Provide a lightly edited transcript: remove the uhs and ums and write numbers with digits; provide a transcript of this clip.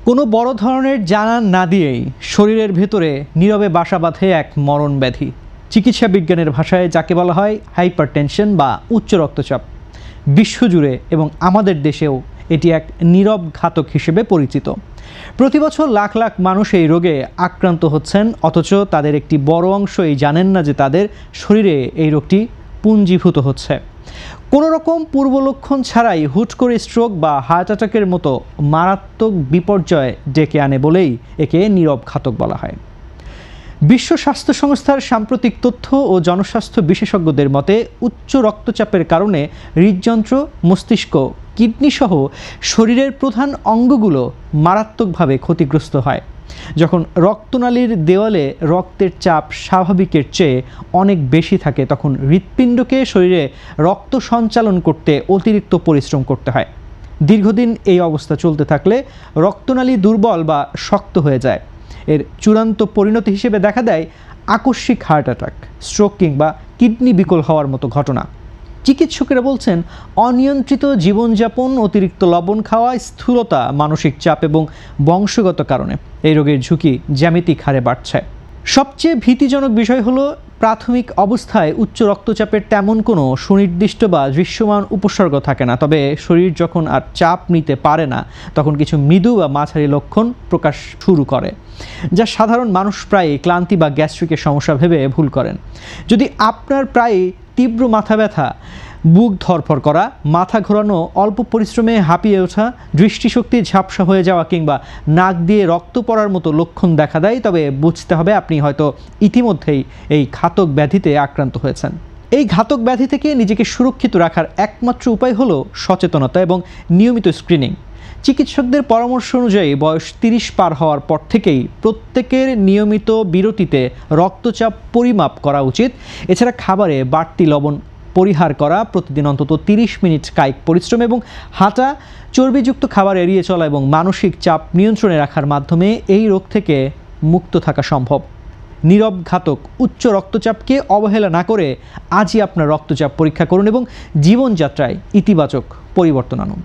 কোনো বড় ধরনের জানান না দিয়েই শরীরের ভেতরে নীরবে বাসা বাঁধে এক মরণ ব্যাধি। চিকিৎসা বিজ্ঞানের ভাষায় যাকে বলা হয় হাইপারটেনশন বা উচ্চ রক্তচাপ। বিশ্বজুড়ে এবং আমাদের দেশেও এটি এক নীরব ঘাতক হিসেবে পরিচিত। প্রতি বছর লাখ লাখ মানুষ এই রোগে আক্রান্ত হচ্ছেন, অথচ তাদের একটি বড় অংশই জানেন না যে তাদের শরীরে এই রোগটি পুঞ্জীভূত হচ্ছে। কোনো রকম পূর্ব লক্ষণ ছাড়াই হুট করে স্ট্রোক বা হার্ট অ্যাটাকের মতো মারাত্মক বিপর্যয় ডেকে আনে বলেই একে নীরব ঘাতক বলা হয়। বিশ্ব স্বাস্থ্য সংস্থার সাম্প্রতিক তথ্য ও জনস্বাস্থ্য বিশেষজ্ঞদের মতে উচ্চ রক্তচাপের কারণে হৃদযন্ত্র, মস্তিষ্ক, কিডনি সহ শরীরের প্রধান অঙ্গগুলো মারাত্মকভাবে ক্ষতিগ্রস্ত হয়। যখন রক্তনালীর দেওয়ালে রক্তের চাপ স্বাভাবিকের চেয়ে অনেক বেশি থাকে, তখন হৃৎপিণ্ডকে শরীরে রক্ত সঞ্চালন করতে অতিরিক্ত পরিশ্রম করতে হয়। দীর্ঘদিন এই অবস্থা চলতে থাকলে রক্তনালী দুর্বল বা শক্ত হয়ে যায়। এর চূড়ান্ত পরিণতি হিসেবে দেখা দেয় আকস্মিক হার্ট অ্যাটাক, স্ট্রোক কিংবা কিডনি বিকল হওয়ার মতো ঘটনা। চিকিৎসকেরা বলছেন, অনিয়ন্ত্রিত জীবনযাপন, অতিরিক্ত লবণ খাওয়া, স্থূলতা, মানসিক চাপ এবং বংশগত কারণে এই রোগের ঝুঁকি জ্যামিতিক হারে বাড়ছে। সবচেয়ে ভীতিজনক বিষয় হলো, প্রাথমিক অবস্থায় উচ্চ রক্তচাপের তেমন কোনো সুনির্দিষ্ট বা দৃশ্যমান উপসর্গ থাকে না। তবে শরীর যখন আর চাপ নিতে পারে না, তখন কিছু মৃদু বা মাঝারি লক্ষণ প্রকাশ শুরু করে, যা সাধারণ মানুষ প্রায় ক্লান্তি বা গ্যাস্ট্রিকের সমস্যা ভেবে ভুল করেন। যদি আপনার প্রায় তীব্র মাথা ব্যথা, বুক ধড়ফড় করা, মাথা ঘোরানো, অল্প পরিশ্রমে হাঁপিয়ে ওঠা, দৃষ্টিশক্তি ঝাপসা হয়ে যাওয়া কিংবা নাক দিয়ে রক্ত পড়ার মতো লক্ষণ দেখা দেয়, তবে বুঝতে হবে আপনি হয়তো ইতিমধ্যেই এই ঘাতক ব্যাধিতে আক্রান্ত হয়েছেন। এই ঘাতক ব্যাধি থেকে নিজেকে সুরক্ষিত রাখার একমাত্র উপায় হলো সচেতনতা এবং নিয়মিত স্ক্রিনিং। চিকিৎসকদের পরামর্শ অনুযায়ী বয়স 30 পার হওয়ার পর থেকেই প্রত্যেকের নিয়মিত বিরতিতে রক্তচাপ পরিমাপ করা উচিত। এছাড়া খাবারে বাড়তি লবণ পরিহার করা, প্রতিদিন অন্তত 30 মিনিট কায়িক পরিশ্রম এবং হাঁটা, চর্বিযুক্ত খাবার এড়িয়ে চলা এবং মানসিক চাপ নিয়ন্ত্রণে রাখার মাধ্যমে এই রোগ থেকে মুক্ত থাকা সম্ভব। নীরব ঘাতক উচ্চ রক্তচাপকে অবহেলা না করে আজই আপনার রক্তচাপ পরীক্ষা করুন এবং জীবনযাত্রায় ইতিবাচক পরিবর্তন আনুন।